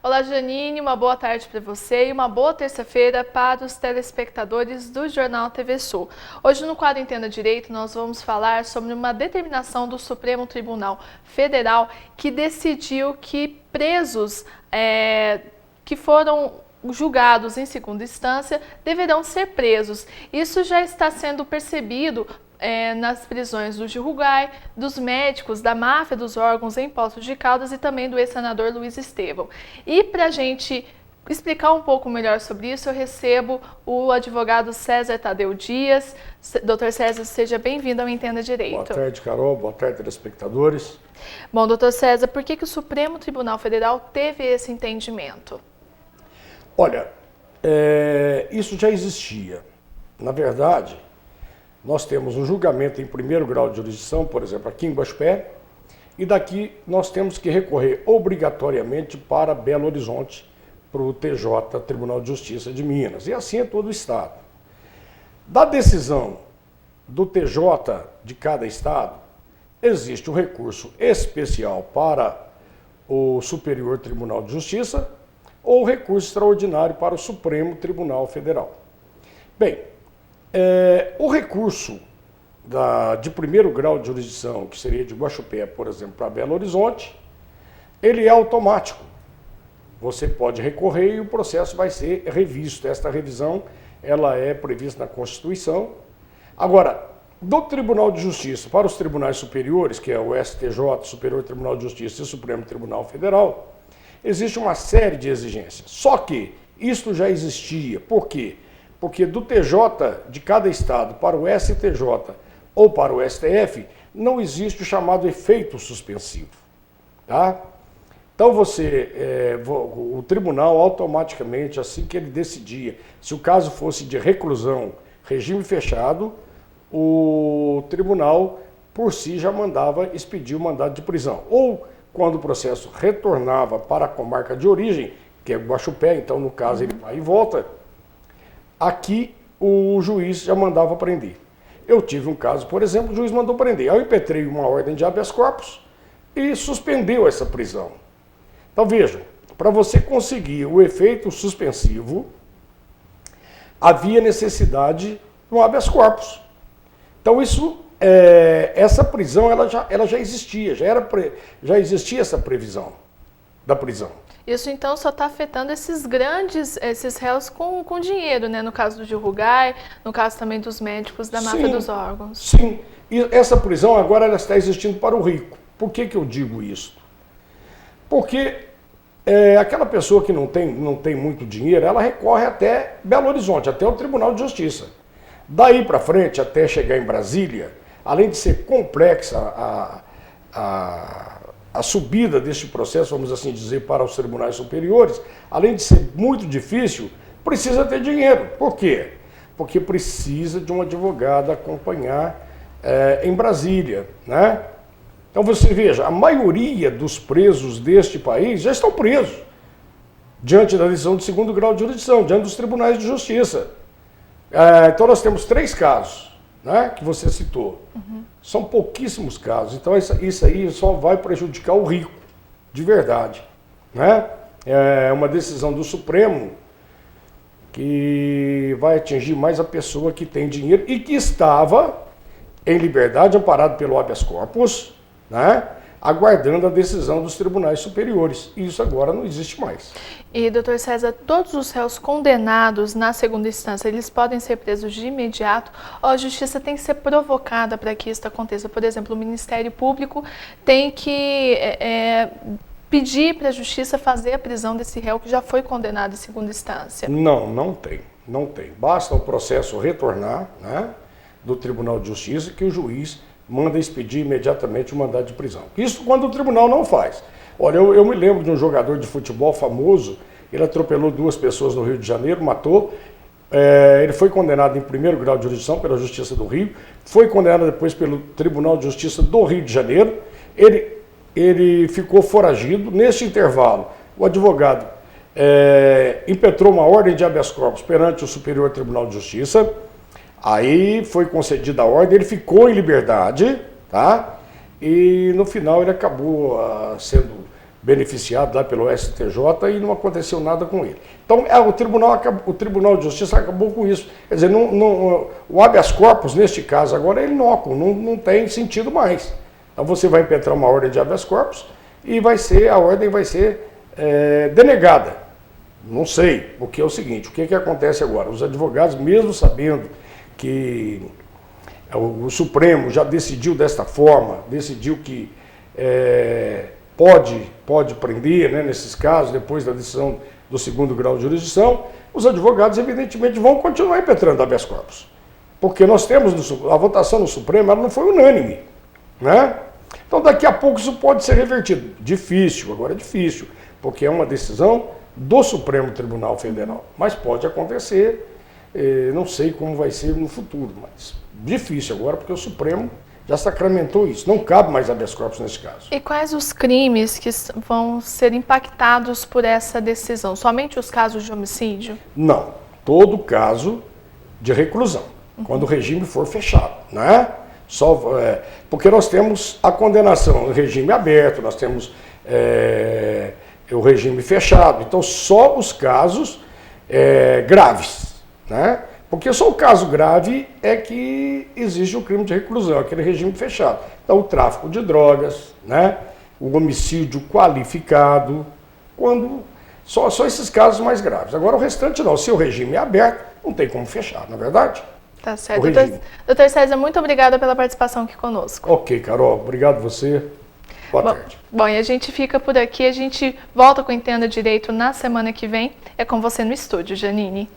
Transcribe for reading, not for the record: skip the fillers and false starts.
Olá, Janine, uma boa tarde para você e uma boa terça-feira para os telespectadores do Jornal TV Sul. Hoje no quadro Entenda Direito nós vamos falar sobre uma determinação do Supremo Tribunal Federal que decidiu que presos que foram julgados em segunda instância deverão ser presos. Isso já está sendo percebido nas prisões do Gil Rugai, dos médicos, da máfia dos órgãos em Poços de Caldas e também do ex-senador Luiz Estevão. E para a gente explicar um pouco melhor sobre isso, eu recebo o advogado César Tadeu Dias. Doutor César, seja bem-vindo ao Entenda Direito. Boa tarde, Carol. Boa tarde, telespectadores. Bom, doutor César, por que o Supremo Tribunal Federal teve esse entendimento? Olha, isso já existia. Na verdade, nós temos um julgamento em primeiro grau de jurisdição, por exemplo, aqui em Guaxupé, e daqui nós temos que recorrer obrigatoriamente para Belo Horizonte, para o TJ, Tribunal de Justiça de Minas, e assim é todo o estado. Da decisão do TJ de cada estado, existe um recurso especial para o Superior Tribunal de Justiça ou recurso extraordinário para o Supremo Tribunal Federal. Bem, o recurso de primeiro grau de jurisdição, que seria de Guaxupé, por exemplo, para Belo Horizonte, ele é automático. Você pode recorrer e o processo vai ser revisto. Esta revisão ela é prevista na Constituição. Agora, do Tribunal de Justiça para os tribunais superiores, que é o STJ, Superior Tribunal de Justiça e o Supremo Tribunal Federal, existe uma série de exigências. Só que isso já existia. Por quê? Porque do TJ de cada estado para o STJ ou para o STF, não existe o chamado efeito suspensivo. Tá? Então o tribunal automaticamente, assim que ele decidia, se o caso fosse de reclusão, regime fechado, o tribunal por si já mandava expedir o mandado de prisão. Ou quando o processo retornava para a comarca de origem, que é Guaxupé, então no caso ele vai e volta, aqui o juiz já mandava prender. Eu tive um caso, por exemplo, o juiz mandou prender. Eu impetrei uma ordem de habeas corpus e suspendeu essa prisão. Então vejam, para você conseguir o efeito suspensivo, havia necessidade de um habeas corpus. Então essa prisão ela já existia, já existia essa previsão da prisão. Isso então só está afetando esses réus com dinheiro, né? No caso do Gil Rugai, no caso também dos médicos da máfia dos órgãos. Sim, e essa prisão agora ela está existindo para o rico. Por que eu digo isso? Porque aquela pessoa que não tem muito dinheiro, ela recorre até Belo Horizonte, até o Tribunal de Justiça. Daí para frente, até chegar em Brasília, além de ser complexa a subida deste processo, vamos assim dizer, para os tribunais superiores, além de ser muito difícil, precisa ter dinheiro. Por quê? Porque precisa de um advogado acompanhar em Brasília, né? Então você veja, a maioria dos presos deste país já estão presos diante da decisão de segundo grau de jurisdição, diante dos tribunais de justiça. Então nós temos 3 casos, né, que você citou. Uhum. São pouquíssimos casos, então isso aí só vai prejudicar o rico, de verdade. Né? É uma decisão do Supremo que vai atingir mais a pessoa que tem dinheiro e que estava em liberdade, amparado pelo habeas corpus, né, aguardando a decisão dos tribunais superiores. E isso agora não existe mais. E, doutor César, todos os réus condenados na segunda instância, eles podem ser presos de imediato ou a justiça tem que ser provocada para que isso aconteça? Por exemplo, o Ministério Público tem que pedir para a justiça fazer a prisão desse réu que já foi condenado em segunda instância? Não tem. Basta o processo retornar, né, do Tribunal de Justiça que o juiz manda expedir imediatamente o mandado de prisão. Isso quando o tribunal não faz. Olha, eu me lembro de um jogador de futebol famoso, ele atropelou 2 pessoas no Rio de Janeiro, matou, ele foi condenado em primeiro grau de jurisdição pela Justiça do Rio, foi condenado depois pelo Tribunal de Justiça do Rio de Janeiro, ele ficou foragido. Neste intervalo, o advogado impetrou uma ordem de habeas corpus perante o Superior Tribunal de Justiça. Aí foi concedida a ordem, ele ficou em liberdade, tá? E no final ele acabou sendo beneficiado lá pelo STJ e não aconteceu nada com ele. Então, o Tribunal de Justiça acabou com isso. Quer dizer, o habeas corpus, neste caso agora, é inócuo, não tem sentido mais. Então, você vai impetrar uma ordem de habeas corpus e a ordem vai ser denegada. Não sei, porque é o seguinte, o que acontece agora? Os advogados, mesmo sabendo que o Supremo já decidiu desta forma, decidiu que pode prender, né, nesses casos, depois da decisão do segundo grau de jurisdição, os advogados, evidentemente, vão continuar impetrando habeas corpus. Porque nós temos, a votação no Supremo, ela não foi unânime, né? Então, daqui a pouco isso pode ser revertido. Difícil, agora é difícil, porque é uma decisão do Supremo Tribunal Federal. Mas pode acontecer, não sei como vai ser no futuro, mas difícil agora, porque o Supremo já sacramentou isso. Não cabe mais habeas corpus nesse caso. E quais os crimes que vão ser impactados por essa decisão? Somente os casos de homicídio? Não. Todo caso de reclusão, quando o regime for fechado, né? Porque nós temos a condenação no regime aberto, nós temos o regime fechado. Então, só os casos graves, né? Porque só o caso grave é que exige o crime de reclusão, aquele regime fechado. Então, o tráfico de drogas, né? O homicídio qualificado, só esses casos mais graves. Agora, o restante não. Se o regime é aberto, não tem como fechar, não é verdade? Tá certo. Doutor César, muito obrigada pela participação aqui conosco. Ok, Carol. Obrigado você. Boa tarde. Bom, e a gente fica por aqui. A gente volta com o Entenda Direito na semana que vem. É com você no estúdio, Janine.